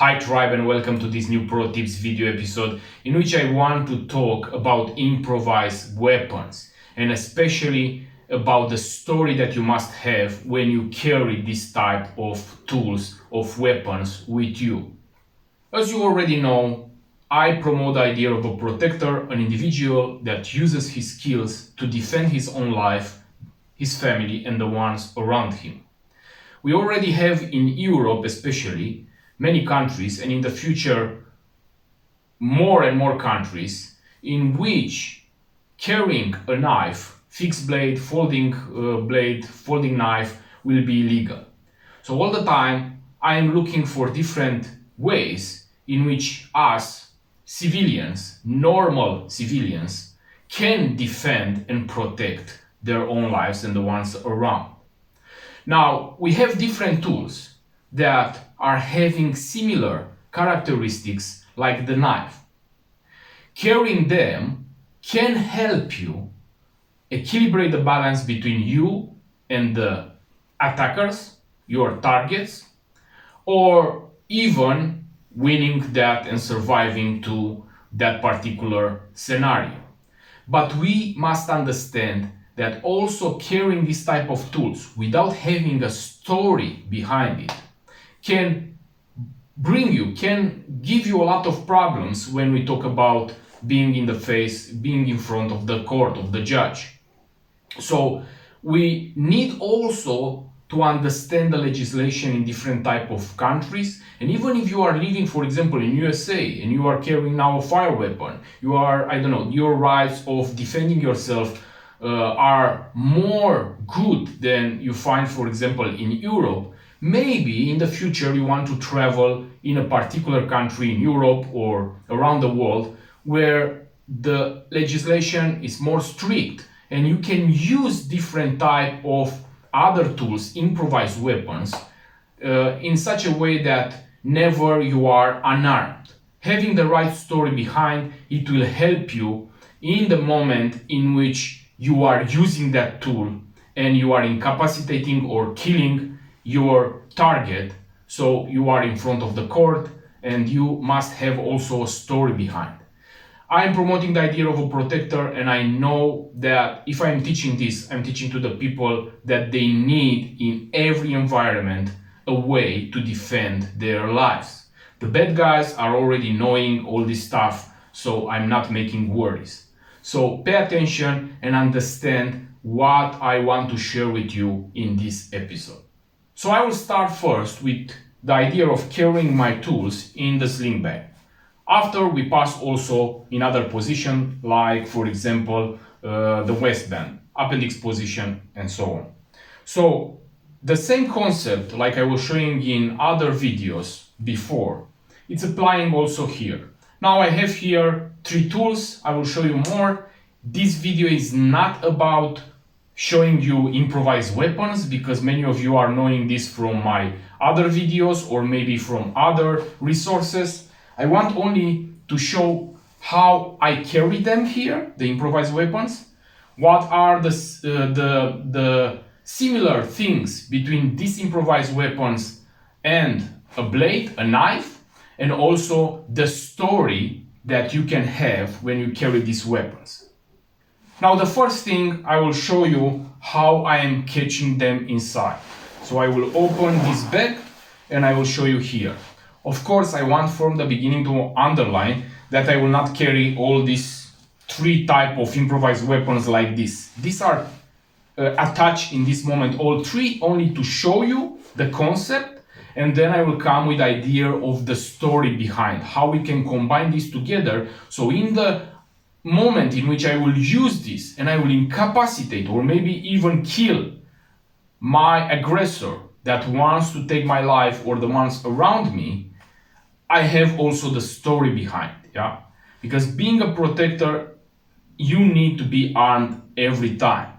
Hi tribe, and welcome to this new pro tips video episode in which I want to talk about improvised weapons and especially about the story that you must have when you carry this type of tools, of weapons with you. As you already know, I promote the idea of a protector, an individual that uses his skills to defend his own life, his family and the ones around him. We already have in Europe especially many countries, and in the future more and more countries, in which carrying a knife, fixed blade, folding knife will be illegal. So all the time I am looking for different ways in which us civilians, normal civilians, can defend and protect their own lives and the ones around. Now, we have different tools that are having similar characteristics like the knife. Carrying them can help you equilibrate the balance between you and the attackers, your targets, or even winning that and surviving to that particular scenario. But we must understand that also carrying this type of tools without having a story behind it can give you a lot of problems when we talk about being in front of the court, of the judge. So we need also to understand the legislation in different type of countries, and even if you are living, for example, in USA and you are carrying now a fire weapon, your rights of defending yourself are more good than you find, for example, in Europe. Maybe in the future you want to travel in a particular country in Europe or around the world where the legislation is more strict and you can use different type of other tools, improvised weapons, in such a way that never you are unarmed. Having the right story behind it will help you in the moment in which you are using that tool and you are incapacitating or killing your target. So you are in front of the court and you must have also a story behind. I am promoting the idea of a protector, and I know that if I am teaching this, I'm teaching to the people that they need in every environment a way to defend their lives. The bad guys are already knowing all this stuff, so I'm not making worries. So pay attention and understand what I want to share with you in this episode. So I will start first with the idea of carrying my tools in the sling bag. After we pass also in other position, like for example the waistband, appendix position and so on. So the same concept like I was showing in other videos before, it's applying also here. Now I have here 3 tools, I will show you more. This video is not about showing you improvised weapons because many of you are knowing this from my other videos or maybe from other resources. I want only to show how I carry them here, the improvised weapons. What are the similar things between these improvised weapons and a blade, a knife, and also the story that you can have when you carry these weapons. Now the first thing I will show you how I am catching them inside. So I will open this bag and I will show you here. Of course, I want from the beginning to underline that I will not carry all these 3 type of improvised weapons like this. These are attached in this moment, all 3, only to show you the concept, and then I will come with the idea of the story behind, how we can combine this together. So in the moment in which I will use this and I will incapacitate or maybe even kill my aggressor that wants to take my life or the ones around me, I have also the story behind, yeah? Because being a protector, you need to be armed every time.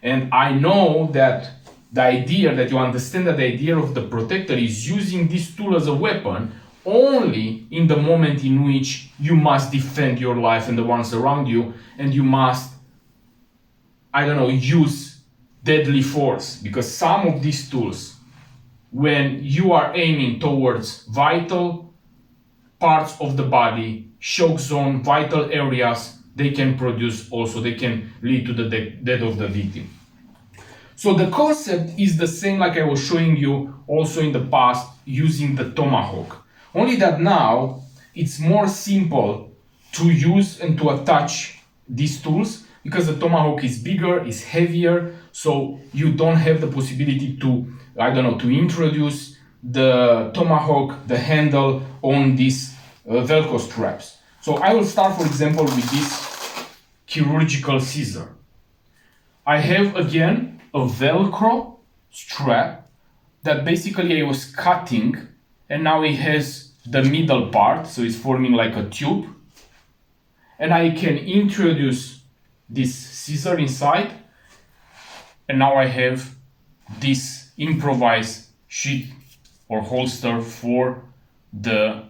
And I know that the idea that you understand that the idea of the protector is using this tool as a weapon only in the moment in which you must defend your life and the ones around you, and you must, use deadly force, because some of these tools when you are aiming towards vital parts of the body, shock zone, vital areas, they can lead to the death of the victim. So the concept is the same like I was showing you also in the past using the tomahawk. Only that now it's more simple to use and to attach these tools because the tomahawk is bigger, is heavier, so you don't have the possibility to, to introduce the tomahawk, the handle on these Velcro straps. So I will start, for example, with this chirurgical scissor. I have again a Velcro strap that basically I was cutting, and now it has the middle part, so it's forming like a tube. And I can introduce this scissor inside, and now I have this improvised sheath or holster for the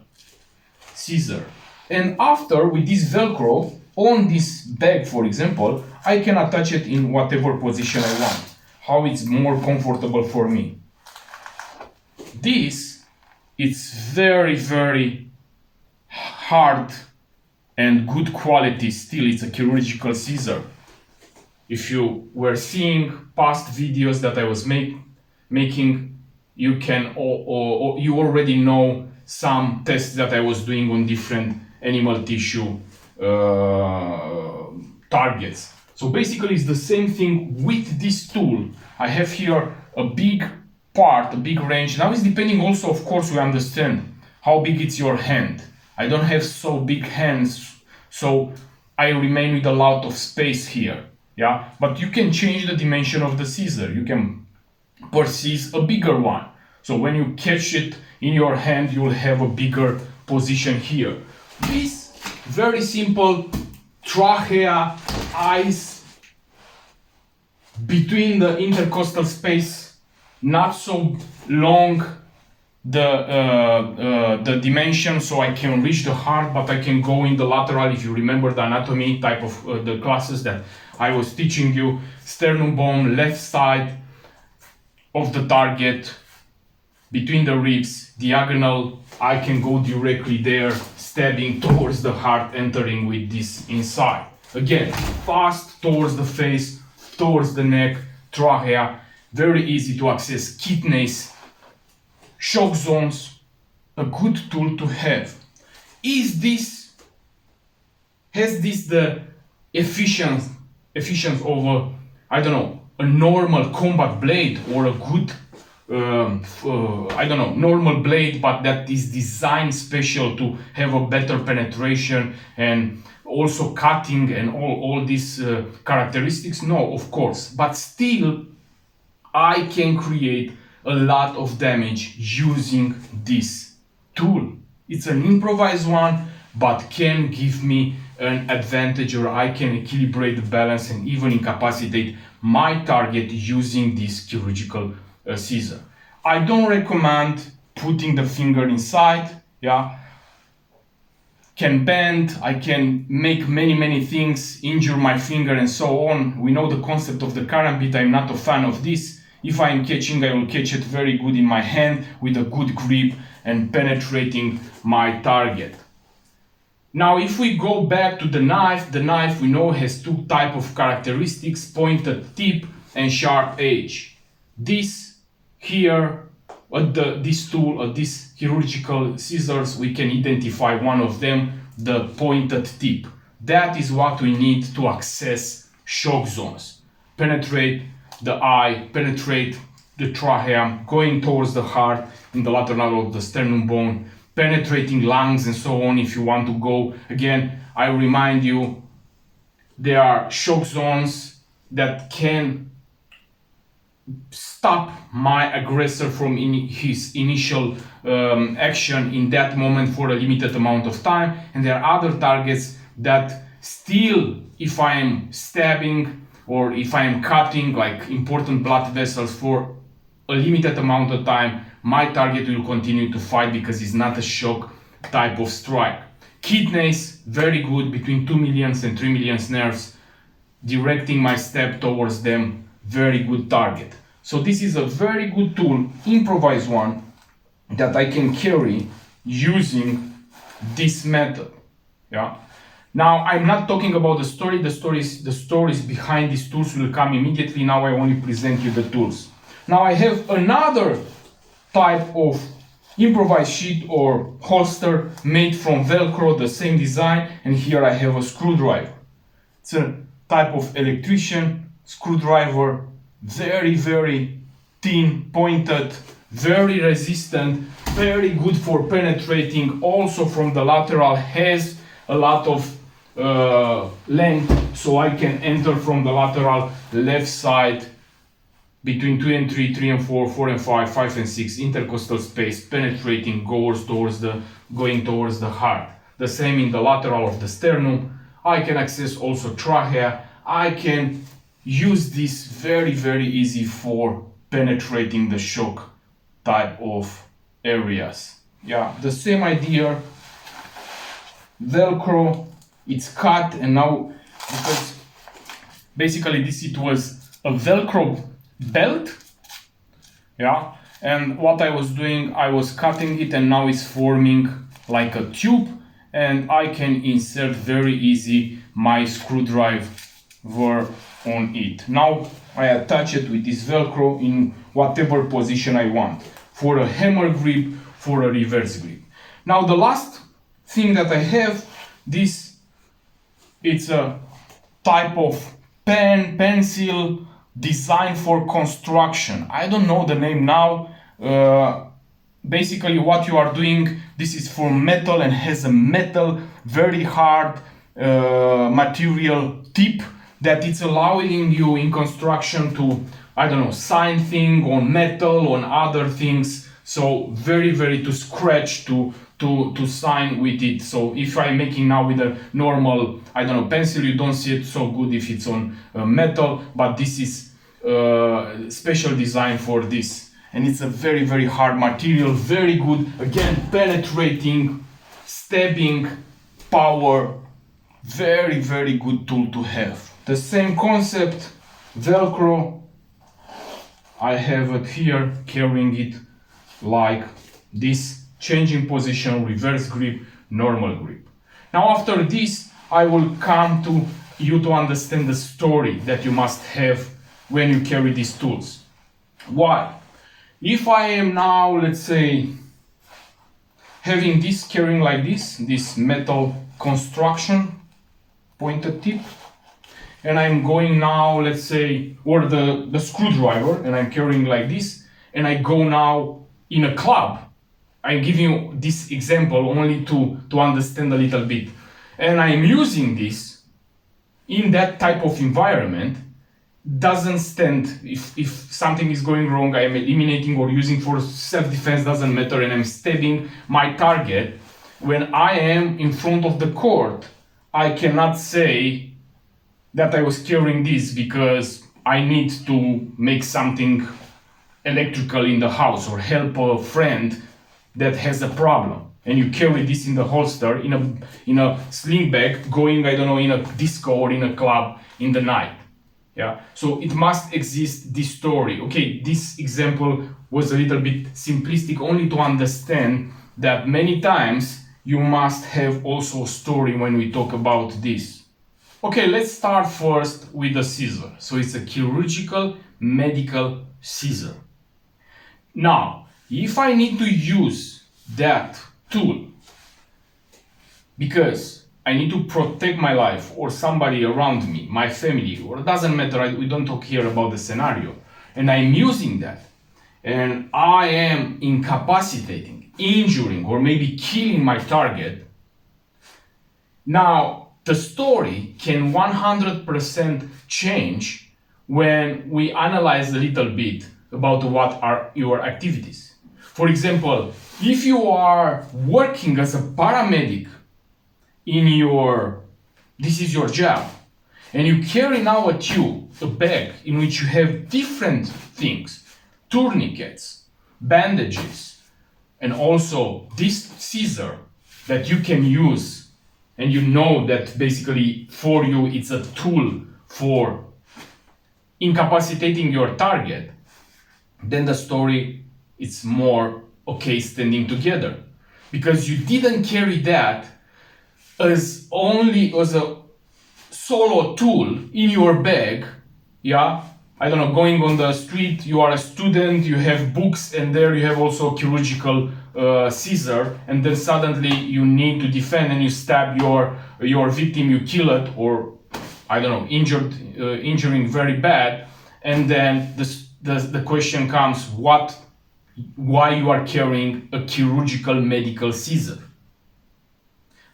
scissor. And after, with this Velcro on this bag, for example, I can attach it in whatever position I want, how it's more comfortable for me. This is very, very hard and good quality still. It's a chirurgical scissor. If you were seeing past videos that I was making, you can or you already know some tests that I was doing on different animal tissue targets. So basically it's the same thing with this tool. I have here a big part, a big range. Now it's depending also, of course, we understand how big it's your hand. I don't have so big hands, so I remain with a lot of space here. Yeah, but you can change the dimension of the scissor. You can purchase a bigger one. So when you catch it in your hand, you will have a bigger position here. This very simple trachea, eyes, between the intercostal space, not so long the dimension, so I can reach the heart, but I can go in the lateral. If you remember the anatomy type of the classes that I was teaching you, sternum bone, left side of the target, between the ribs, diagonal, I can go directly there, stabbing towards the heart, entering with this inside. Again, fast towards the face, towards the neck, trachea, very easy to access, kidneys, shock zones, a good tool to have. Has this the efficiency of a normal combat blade or a good normal blade, but that is designed special to have a better penetration and also cutting and all these characteristics? No, of course, but still I can create a lot of damage using this tool. It's an improvised one, but can give me an advantage, or I can equilibrate the balance and even incapacitate my target using this chirurgical scissor. I don't recommend putting the finger inside. Yeah, can bend, I can make many things, injure my finger and so on. We know the concept of the karambit. I'm not a fan of this. If I am catching, I will catch it very good in my hand with a good grip and penetrating my target. Now, if we go back to the knife we know has two types of characteristics: pointed tip and sharp edge. This here, this tool, this chirurgical scissors, we can identify one of them, the pointed tip. That is what we need to access shock zones. Penetrate the eye, penetrate the trachea, going towards the heart in the lateral of the sternum bone, penetrating lungs and so on if you want to go. Again, I remind you, there are shock zones that can stop my aggressor from his initial action in that moment for a limited amount of time, and there are other targets that still, if I am stabbing or if I am cutting like important blood vessels for a limited amount of time, my target will continue to fight because it's not a shock type of strike. Kidneys, very good, between 2 million and 3 million nerves, directing my stab towards them, very good target. So this is a very good tool, improvised one, that I can carry using this method. Yeah. Now I'm not talking about the story. The stories behind these tools will come immediately. Now I only present you the tools. Now I have another type of improvised sheet or holster made from Velcro, the same design, and here I have a screwdriver. It's a type of electrician screwdriver, very, very thin, pointed, very resistant, very good for penetrating. Also from the lateral has a lot of length, so I can enter from the lateral left side between 2 and 3, 3 and 4, 4 and 5, 5 and 6, intercostal space, penetrating, going towards the heart. The same in the lateral of the sternum. I can access also trachea. I can use this very, very easy for penetrating the shock type of areas. Yeah, the same idea. Velcro, it's cut, and now, because basically it was a Velcro belt, yeah, and what I was doing, I was cutting it, and now it's forming like a tube, and I can insert very easy my screwdriver on it. Now I attach it with this Velcro in whatever position I want, for a hammer grip, for a reverse grip. Now the last thing that I have, it's a type of pencil designed for construction. I don't know the name now. Basically what you are doing, this is for metal and has a metal, very hard material tip that it's allowing you in construction to, I don't know, sign thing on metal, on other things. So very, very to scratch, to sign with it. So if I'm making now with a normal, I don't know, pencil, you don't see it so good if it's on metal, but this is special design for this. And it's a very, very hard material, very good, again, penetrating, stabbing, power, very, very good tool to have. The same concept, Velcro, I have it here, carrying it like this, changing position, reverse grip, normal grip. Now after this, I will come to you to understand the story that you must have when you carry these tools. Why? If I am now, let's say, having this, carrying like this metal construction, pointed tip, and I'm going now, let's say, or the screwdriver, and I'm carrying like this, and I go now in a club. I'm giving you this example only to understand a little bit. And I'm using this in that type of environment, doesn't stand. If something is going wrong, I am eliminating or using for self-defense, doesn't matter, and I'm stabbing my target. When I am in front of the court, I cannot say that I was carrying this because I need to make something electrical in the house or help a friend that has a problem, and you carry this in the holster in a sling bag, going, I don't know, in a disco or in a club in the night. Yeah, so it must exist, this story. Okay, this example was a little bit simplistic, only to understand that many times you must have also a story when we talk about this. Okay, let's start first with the scissor. So it's a chirurgical medical scissor. Now, if I need to use that tool because I need to protect my life or somebody around me, my family, or it doesn't matter, we don't talk here about the scenario, and I'm using that, and I am incapacitating, injuring, or maybe killing my target, now the story can 100% change when we analyze a little bit about what are your activities. For example, if you are working as a paramedic this is your job, and you carry now a tube, a bag in which you have different things, tourniquets, bandages, and also this scissor that you can use, and you know that basically for you it's a tool for incapacitating your target, then the story is more okay standing together. Because you didn't carry that as only as a solo tool in your bag, yeah? I don't know, going on the street, you are a student, you have books, and there you have also chirurgical scissor, and then suddenly you need to defend and you stab your victim, you kill it, or I don't know, injuring very bad, and then the question comes, why you are carrying a chirurgical medical scissor?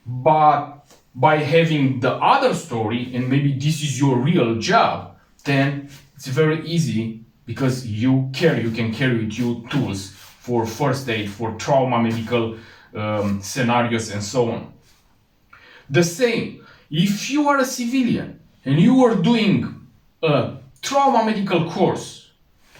But by having the other story, and maybe this is your real job, then it's very easy because you can carry with you tools for first aid, for trauma medical scenarios, and so on. The same, if you are a civilian and you are doing a trauma medical course,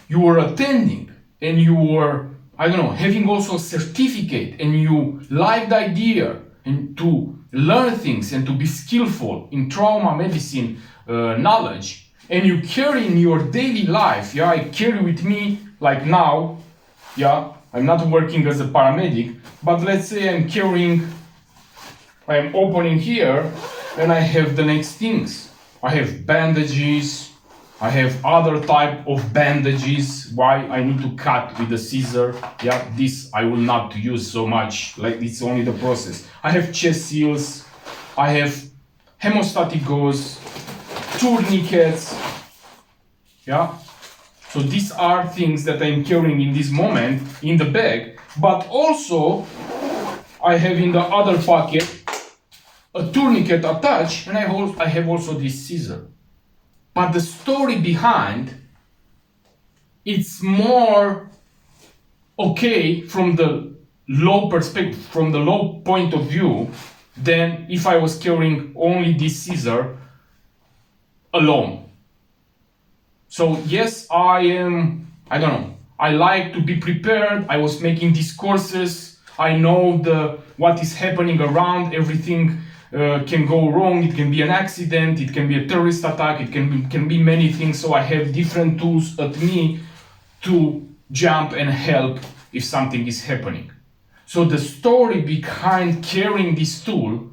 you are attending and you are, I don't know, having also a certificate, and you like the idea and to learn things and to be skillful in trauma medicine knowledge, and you carry in your daily life, yeah, I carry with me, like now, yeah, I'm not working as a paramedic, but let's say I'm opening here, and I have the next things. I have bandages, I have other type of bandages, why I need to cut with the scissor, yeah, this I will not use so much, like it's only the process. I have chest seals, I have hemostatic gauze, tourniquets, yeah. So these are things that I'm carrying in this moment in the bag, but also I have in the other pocket a tourniquet attached, and I have also this scissor. But the story behind, it's more okay from the low perspective, from the low point of view, than if I was carrying only this scissor alone. So yes, I don't know, I like to be prepared. I was making these courses. I know what is happening around. Everything can go wrong. It can be an accident. It can be a terrorist attack. It can be many things. So I have different tools at me to jump and help if something is happening. So the story behind carrying this tool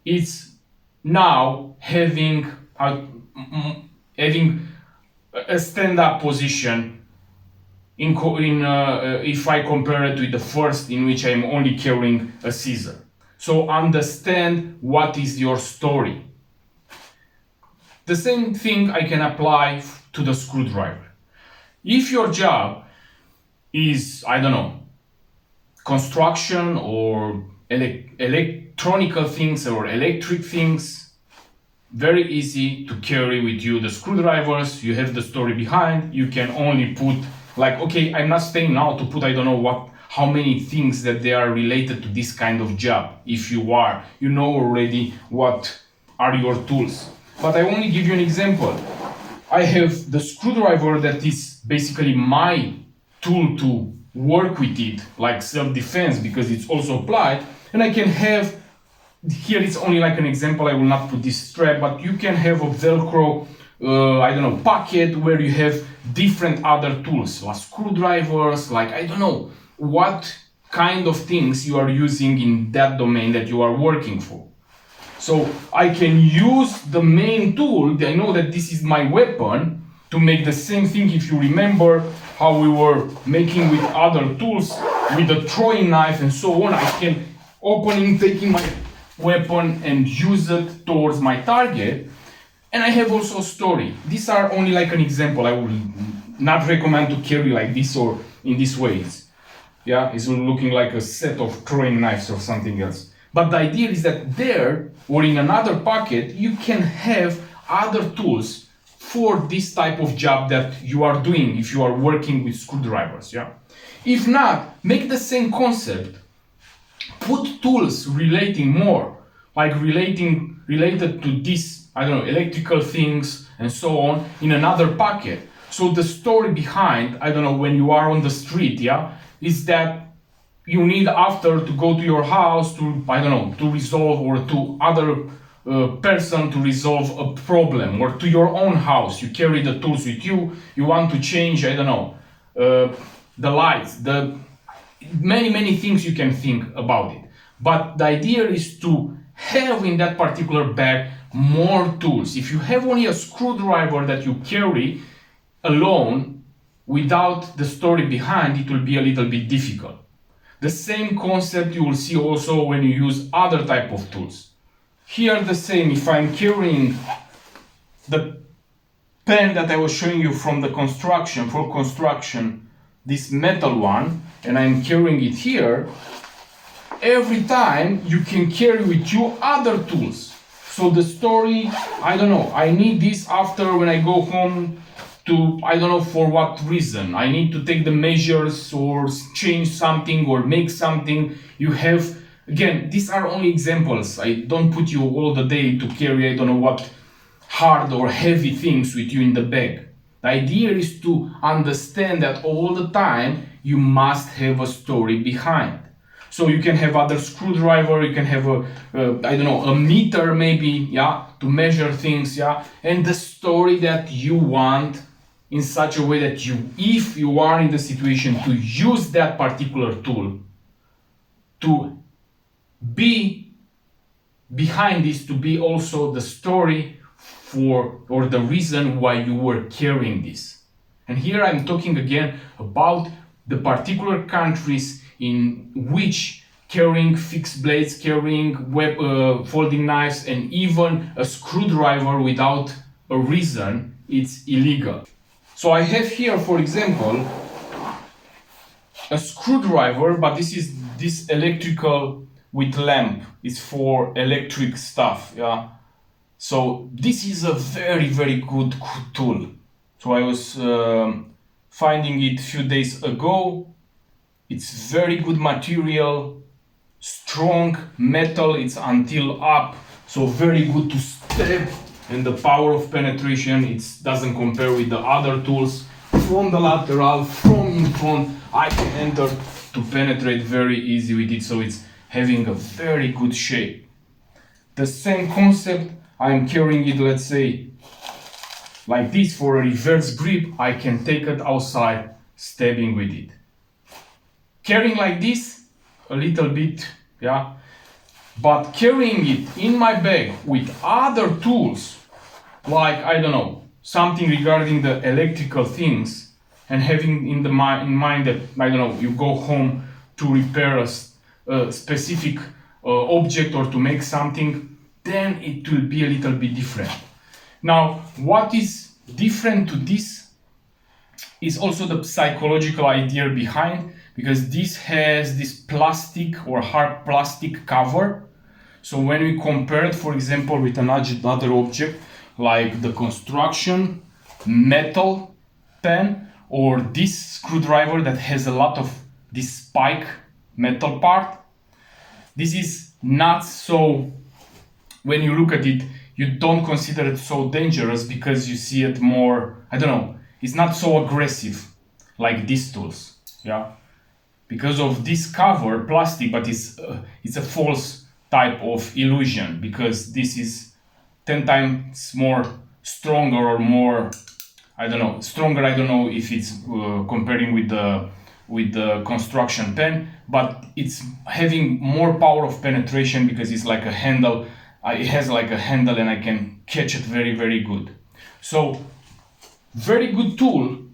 is now having a stand-up position if I compare it with the first, in which I'm only carrying a scissor. So understand what is your story. The same thing I can apply to the screwdriver. If your job is, I don't know, construction or electronical things or electric things, very easy to carry with you the screwdrivers. You have the story behind. You can only put, like, okay, I'm not staying now to put, I don't know how many things that they are related to this kind of job. If you know already what are your tools. But I only give you an example. I have the screwdriver that is basically my tool to work with it, like self-defense, because it's also applied. And I can have, here it's only like an example, I will not put this strap, but you can have a Velcro, pocket where you have different other tools, like screwdrivers, like, I don't know, what kind of things you are using in that domain that you are working for. So I can use the main tool, I know that this is my weapon, to make the same thing. If you remember how we were making with other tools, with the throwing knife and so on, I can taking my weapon and use it towards my target. And I have also a story. These are only like an example. I would not recommend to carry like this or in this way. It's looking like a set of throwing knives or something else. But the idea is that there or in another pocket, you can have other tools for this type of job that you are doing if you are working with screwdrivers. If not, make the same concept. Put tools relating more, like related to this, I don't know, electrical things and so on, in another pocket. So the story behind, I don't know, when you are on the street, is that you need after to go to your house to, I don't know, to resolve, or to other person to resolve a problem, or to your own house. You carry the tools with you. You want to change, I don't know, the lights, the many things you can think about it. But the idea is to have in that particular bag more tools. If you have only a screwdriver that you carry alone without the story behind, it will be a little bit difficult. The same concept you will see also when you use other type of tools. Here the same, if I'm carrying the pen that I was showing you from the construction, for construction, this metal one, and I'm carrying it here, every time you can carry with you other tools. So the story, I don't know, I need this after when I go home to, I don't know for what reason. I need to take the measures or change something or make something. You have, again, these are only examples. I don't put you all the day to carry, I don't know what, hard or heavy things with you in the bag. The idea is to understand that all the time you must have a story behind. So you can have other screwdriver, you can have I don't know, a meter maybe, yeah, to measure things, yeah, and the story that you want in such a way that you, if you are in the situation to use that particular tool, to be behind this, to be also the story for, or the reason why you were carrying this. And here I'm talking again about the particular countries in which carrying fixed blades, carrying folding knives, and even a screwdriver without a reason, it's illegal. So I have here, for example, a screwdriver, but this is this electrical with lamp. It's for electric stuff, yeah. So this is a very good tool. So I was finding it a few days ago. It's very good material, strong metal, it's until up, so very good to stab, and the power of penetration, it doesn't compare with the other tools. From the lateral, from in front, I can enter to penetrate very easy with it, so it's having a very good shape. The same concept, I'm carrying it, let's say, like this for a reverse grip, I can take it outside, stabbing with it. Carrying like this, a little bit, yeah, but carrying it in my bag with other tools, like, I don't know, something regarding the electrical things, and having in mind that, I don't know, you go home to repair a specific object or to make something, then it will be a little bit different. Now, what is different to this is also the psychological idea behind, because this has this plastic or hard plastic cover. So when we compare it, for example, with another object like the construction metal pen or this screwdriver that has a lot of this spike metal part, this is not so, when you look at it, you don't consider it so dangerous because you see it more, I don't know, it's not so aggressive like these tools, yeah. Because of this cover, plastic, but it's a false type of illusion, because this is 10 times more stronger or more, I don't know, stronger, I don't know if it's comparing with the construction pen, but it's having more power of penetration because it's like a handle, it has like a handle and I can catch it very good. So, very good tool.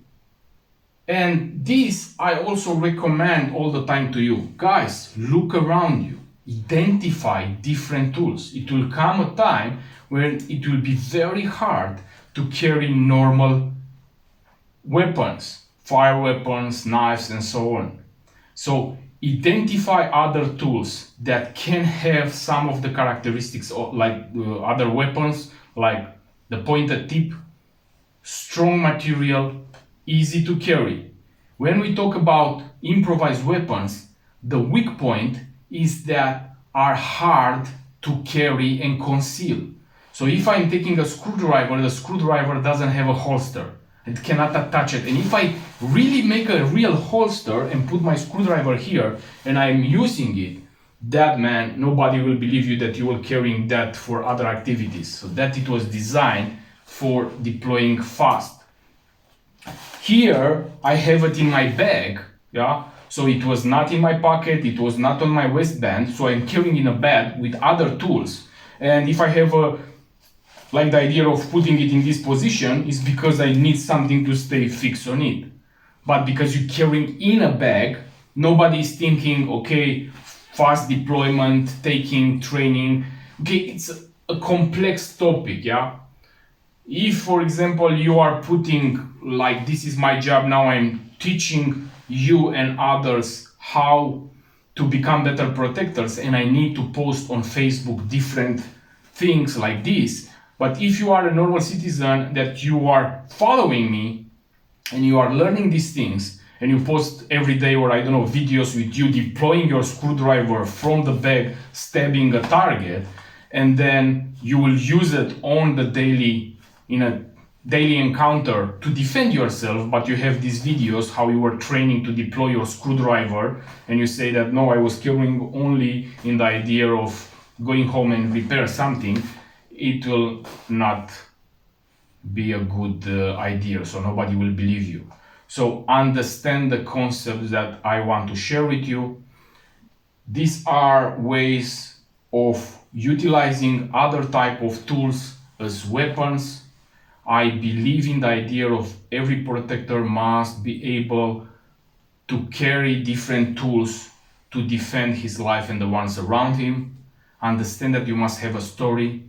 And this I also recommend all the time to you. Guys, look around you. Identify different tools. It will come a time when it will be very hard to carry normal weapons, fire weapons, knives, and so on. So identify other tools that can have some of the characteristics of, like other weapons, like the pointed tip, strong material, easy to carry. When we talk about improvised weapons, the weak point is that are hard to carry and conceal. So if I'm taking a screwdriver, the screwdriver doesn't have a holster. It cannot attach it. And if I really make a real holster and put my screwdriver here and I'm using it, that, man, nobody will believe you that you are carrying that for other activities. So that it was designed for deploying fast. Here I have it in my bag, yeah. So it was not in my pocket, it was not on my waistband, so I'm carrying in a bag with other tools. And if I have like the idea of putting it in this position is because I need something to stay fixed on it. But because you're carrying in a bag, nobody is thinking, okay, fast deployment, taking training. Okay, it's a complex topic, yeah. If, for example, you are putting, like, this is my job now, I'm teaching you and others how to become better protectors, and I need to post on Facebook different things like this. But if you are a normal citizen that you are following me and you are learning these things and you post every day, or I don't know, videos with you deploying your screwdriver from the bag, stabbing a target, and then you will use it on the daily, in a daily encounter to defend yourself, but you have these videos how you were training to deploy your screwdriver, and you say that no, I was carrying only in the idea of going home and repair something, it will not be a good idea, so nobody will believe you. So understand the concepts that I want to share with you. These are ways of utilizing other type of tools as weapons. I believe in the idea of every protector must be able to carry different tools to defend his life and the ones around him. Understand that you must have a story.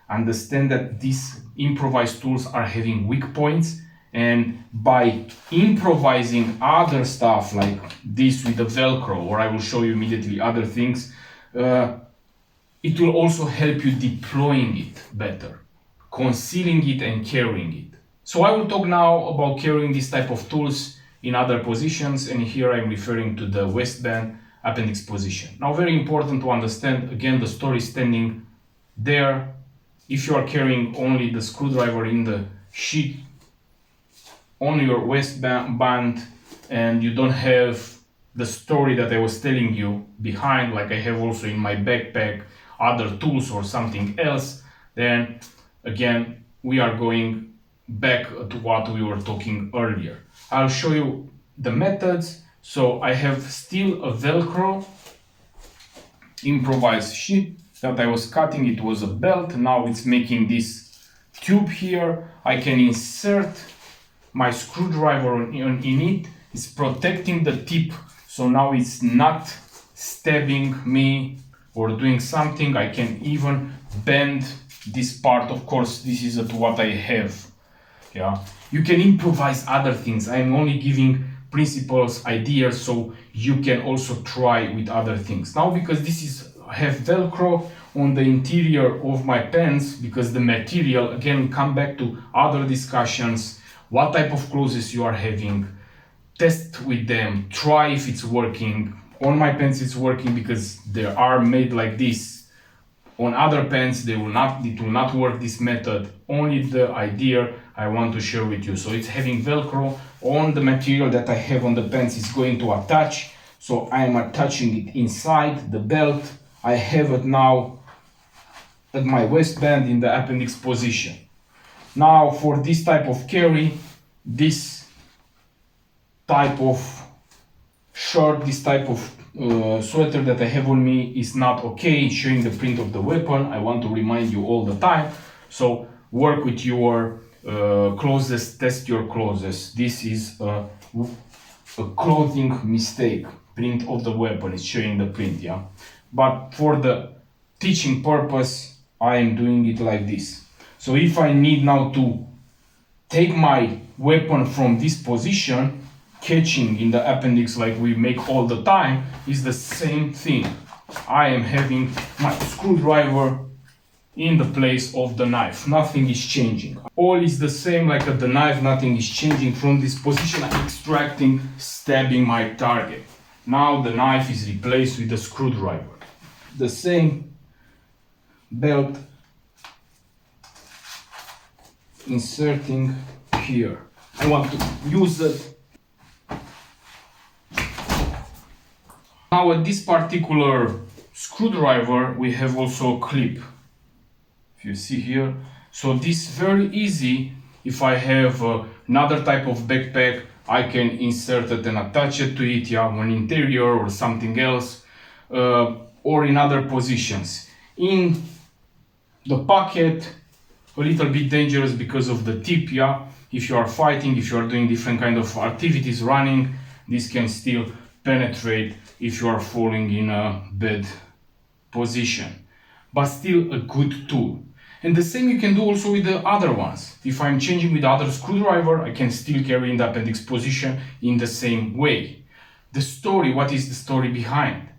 Understand that these improvised tools are having weak points, and by improvising other stuff like this with the Velcro, or I will show you immediately other things, it will also help you deploying it better, concealing it and carrying it. So I will talk now about carrying this type of tools in other positions, and here I'm referring to the waistband appendix position. Now, very important to understand, again, the story standing there. If you are carrying only the screwdriver in the sheath on your waistband and you don't have the story that I was telling you behind, like I have also in my backpack other tools or something else, then again we are going back to what we were talking earlier. I'll show you the methods. So I have still a Velcro improvised sheet that I was cutting. It was a belt, now it's making this tube here. I can insert my screwdriver in it. It's protecting the tip, so now it's not stabbing me or doing something. I can even bend this part. Of course, this is what I have. Yeah, you can improvise other things. I'm only giving principles, ideas, so you can also try with other things. Now, because this is have Velcro on the interior of my pants, because the material, again, come back to other discussions, what type of clothes you are having, test with them, try if it's working. On my pants it's working because they are made like this. On other pants it will not work this method. Only the idea I want to share with you. So it's having Velcro on the material that I have on the pants is going to attach. So I am attaching it inside the belt. I have it now at my waistband in the appendix position. Now for this type of carry, this type of shirt, this type of sweater that I have on me is not okay, showing the print of the weapon. I want to remind you all the time. So work with your clothes, test your clothes. This is a clothing mistake. Print of the weapon is showing the print, yeah. But for the teaching purpose, I am doing it like this. So if I need now to take my weapon from this position, catching in the appendix like we make all the time, is the same thing. I am having my screwdriver in the place of the knife. Nothing is changing. All is the same like at the knife, nothing is changing. From this position I'm extracting, stabbing my target. Now the knife is replaced with the screwdriver. The same belt, inserting here. I want to use it. Now at this particular screwdriver we have also a clip. If you see here, so this very easy If I have another type of backpack, I can insert it and attach it to it, yeah, on interior or something else, or in other positions. In the pocket, a little bit dangerous because of the tip, yeah. If you are fighting, if you are doing different kind of activities, running, this can still penetrate if you are falling in a bad position. But still a good tool. And the same you can do also with the other ones. If I'm changing with the other screwdriver, I can still carry in the appendix position in the same way. The story, what is the story behind?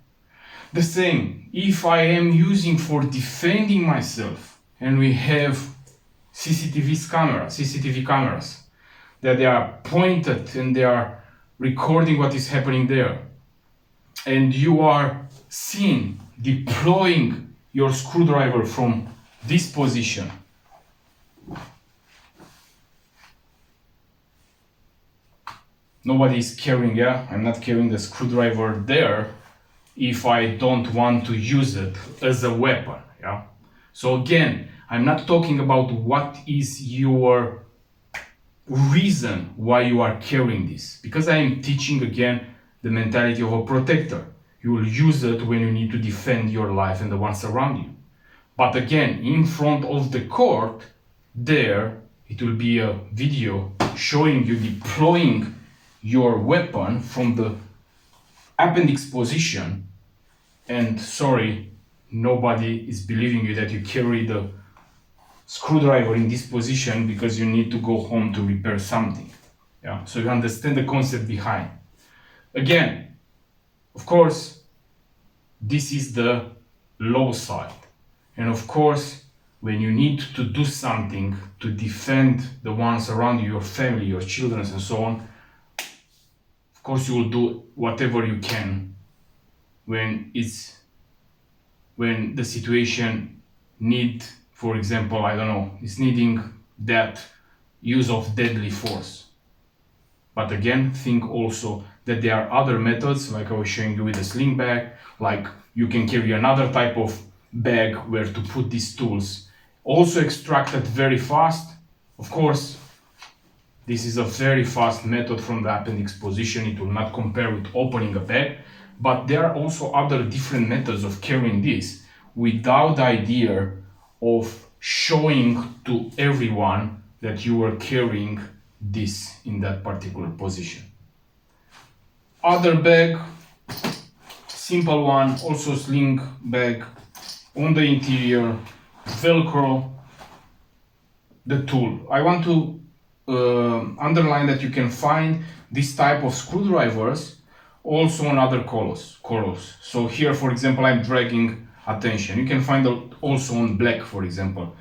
The same, if I am using for defending myself, and we have CCTV cameras, that they are pointed and they are recording what is happening there, and you are seen deploying your screwdriver from this position, nobody is carrying, yeah, I'm not carrying the screwdriver there if I don't want to use it as a weapon, yeah. So again, I'm not talking about what is your reason why you are carrying this, because I am teaching again the mentality of a protector. You will use it when you need to defend your life and the ones around you. But again, in front of the court, there it will be a video showing you deploying your weapon from the appendix position, and sorry, nobody is believing you that you carry the screwdriver in this position because you need to go home to repair something. Yeah, so you understand the concept behind. Again, of course, this is the low side. And of course, when you need to do something to defend the ones around you, your family, your children, and so on, of course you will do whatever you can when the situation need, for example, I don't know, is needing that use of deadly force. But again, think also that there are other methods, like I was showing you with the sling bag, like you can carry another type of bag where to put these tools. Also extracted very fast. Of course, this is a very fast method from the appendix position. It will not compare with opening a bag, but there are also other different methods of carrying this without the idea of showing to everyone that you are carrying this in that particular position. Other bag, simple one, also sling bag, on the interior, Velcro, the tool. I want to underline that you can find this type of screwdrivers also on other colors. So here, for example, I'm dragging attention. You can find it also on black, for example.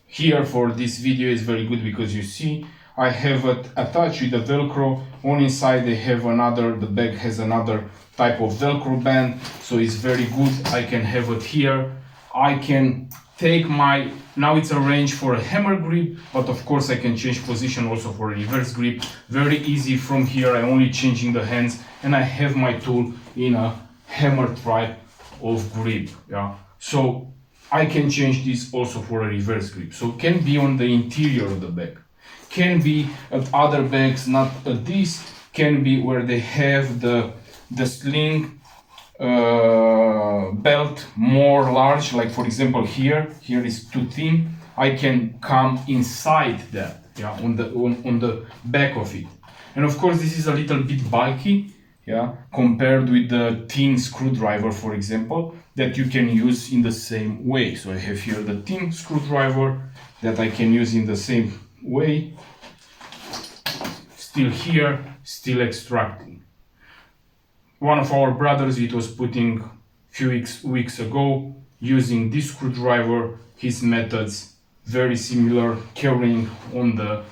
Here for this video is very good because you see I have it attached with the Velcro. On inside they have another, the bag has another type of Velcro band, so it's very good. I can have it here. I can take my, now it's arranged for a hammer grip, but of course I can change position also for a reverse grip. Very easy from here, I'm only changing the hands and I have my tool in a hammer type of grip. Yeah, so I can change this also for a reverse grip. So it can be on the interior of the bag, can be at other bags, not at this, can be where they have the sling belt more large, like for example here is too thin. I can come inside that, yeah, on the back of it. And of course this is a little bit bulky, yeah, compared with the thin screwdriver, for example, that you can use in the same way. So I have here the thin screwdriver that I can use in the same way, still here, still extracting. One of our brothers, it was putting few weeks ago, using this screwdriver, his methods very similar, carrying on the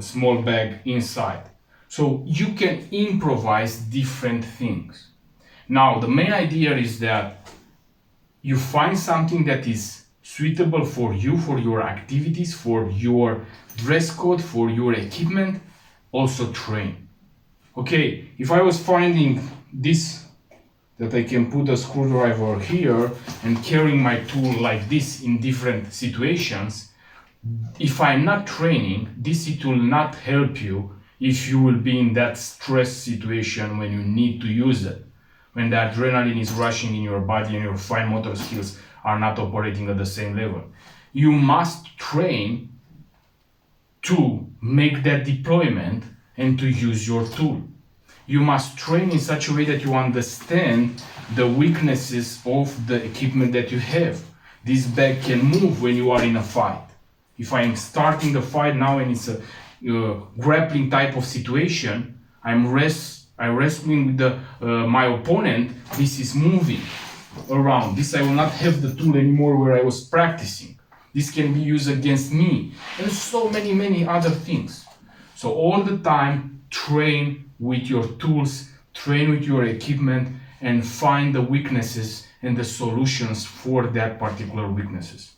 small bag inside. So you can improvise different things. Now the main idea is that you find something that is suitable for you, for your activities, for your dress code, for your equipment, also train. Okay, if I was finding this, that I can put a screwdriver here and carrying my tool like this in different situations, if I'm not training, it will not help you if you will be in that stress situation when you need to use it, when the adrenaline is rushing in your body and your fine motor skills are not operating at the same level. You must train to make that deployment and to use your tool. You must train in such a way that you understand the weaknesses of the equipment that you have. This bag can move when you are in a fight. If I'm starting the fight now and it's a grappling type of situation, I'm wrestling with my opponent, this is moving around. This I will not have the tool anymore where I was practicing. This can be used against me, and so many other things. So all the time, train with your tools, train with your equipment, and find the weaknesses and the solutions for that particular weaknesses.